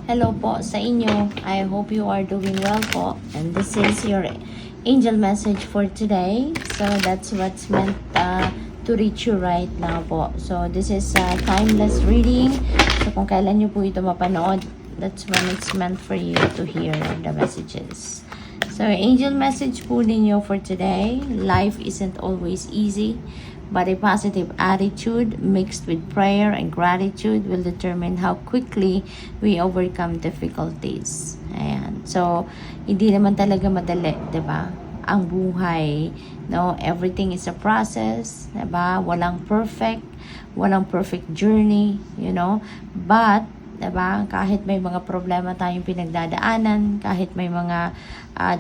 Hello po sa inyo. I hope you are doing well po. And this is your angel message for today. So that's what's meant to reach you right now po. So this is a timeless reading. So kung kailan nyo po ito mapanood, that's when it's meant for you to hear the messages. So angel message po ninyo for today. Life isn't always easy. But a positive attitude mixed with prayer and gratitude will determine how quickly we overcome difficulties. Ayan. So, hindi naman talaga madali, 'di ba? Ang buhay, no? Everything is a process, 'di ba? Walang perfect journey, you know? But, 'di ba? Kahit may mga problema tayong pinagdadaanan, kahit may mga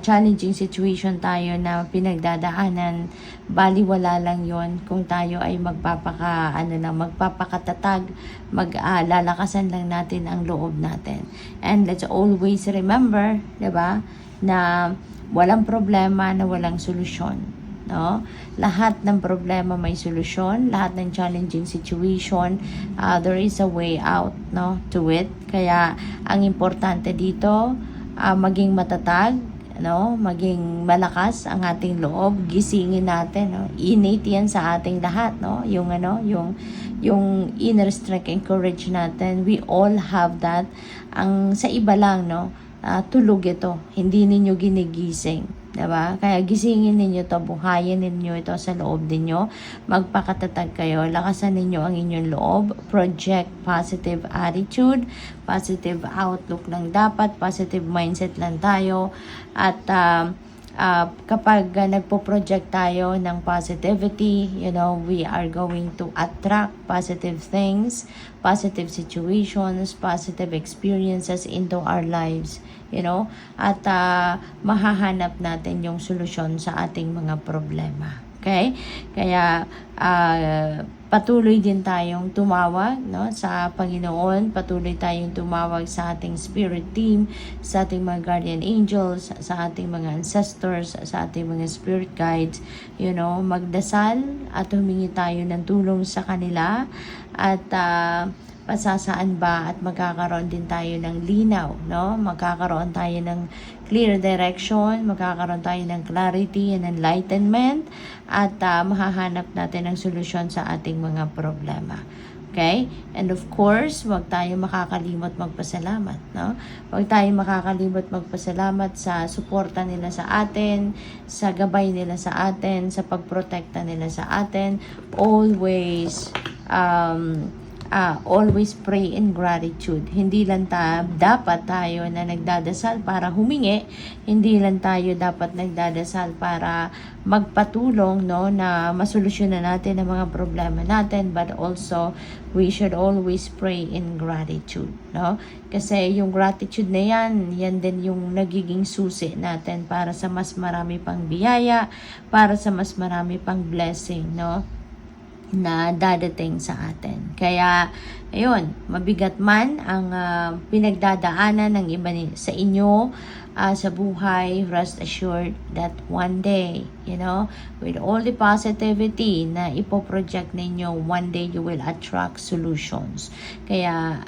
challenging situation tayo na pinagdadaanan, baliwala lang yon kung tayo ay magpapakatatag, lalakasan lang natin ang loob natin. And let's always remember, 'di ba, na walang problema na walang solusyon, no? Lahat ng problema may solusyon, lahat ng challenging situation, there is a way out, no, to it. Kaya ang importante dito, maging matatag, no, maging malakas ang ating loob, gisingin natin, no. Innate 'yan sa ating lahat, no. Yung inner strength and courage natin, we all have that. Ang sa iba lang, no, tulog ito, hindi ninyo ginigising, 'di ba? Kaya gisingin ninyo 'to, buhayin ninyo ito sa loob ninyo. Magpakatatag kayo, lakasan ninyo ang inyong loob, project positive attitude, positive outlook lang dapat, positive mindset lang tayo. At kapag nagpo-project tayo ng positivity, you know, we are going to attract positive things, positive situations, positive experiences into our lives, you know, at mahahanap natin yung solusyon sa ating mga problema. Okay? Kaya patuloy din tayong tumawag, no, sa Panginoon, patuloy tayong tumawag sa ating spirit team, sa ating mga guardian angels, sa ating mga ancestors, sa ating mga spirit guides, you know, magdasal at humingi tayo ng tulong sa kanila at pasasaan ba at magkakaroon din tayo ng linaw, no? Magkakaroon tayo ng clear direction, magkakaroon tayo ng clarity and enlightenment at mahahanap natin ng solusyon sa ating mga problema. Okay? And of course, huwag tayo makakalimot magpasalamat, no? Huwag tayo makakalimot magpasalamat sa suporta nila sa atin, sa gabay nila sa atin, sa pagprotekta nila sa atin. Always pray in gratitude. Hindi lang dapat tayo na nagdadasal para humingi, hindi lang tayo dapat nagdadasal para magpatulong, no, na masolusyonan natin ang mga problema natin, but also we should always pray in gratitude, no? Kasi yung gratitude na yan din yung nagiging susi natin para sa mas marami pang biyaya, para sa mas marami pang blessing, no, na dadating sa atin. Kaya, ayun, mabigat man ang pinagdadaanan ng iba sa inyo sa buhay, rest assured that one day, you know, with all the positivity na ipoproject ninyo, one day you will attract solutions. Kaya,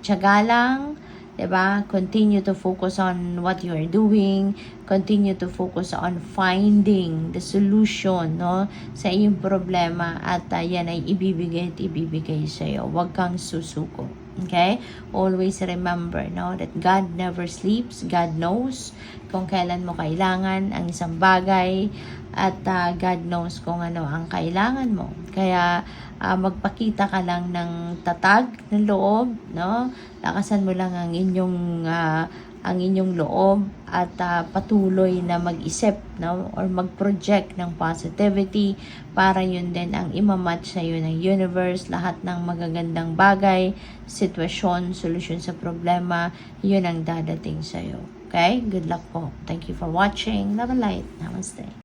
tiyaga lang, diba? Continue to focus on what you are doing. Continue to focus on finding the solution, no, sa iyong problema at yan ay ibibigay sa iyo. Huwag kang susuko. Okay? Always remember, no, that God never sleeps. God knows kung kailan mo kailangan ang isang bagay at God knows kung ano ang kailangan mo. Kaya magpakita ka lang ng tatag ng loob, no? Lakasan mo lang ang inyong loob at patuloy na mag-isip, no, or mag-project ng positivity para yun din ang imamatch sa iyo ng universe. Lahat ng magagandang bagay, sitwasyon, solusyon sa problema, yun ang dadating sa iyo. Okay? Good luck po. Thank you for watching. Love and light. Namaste.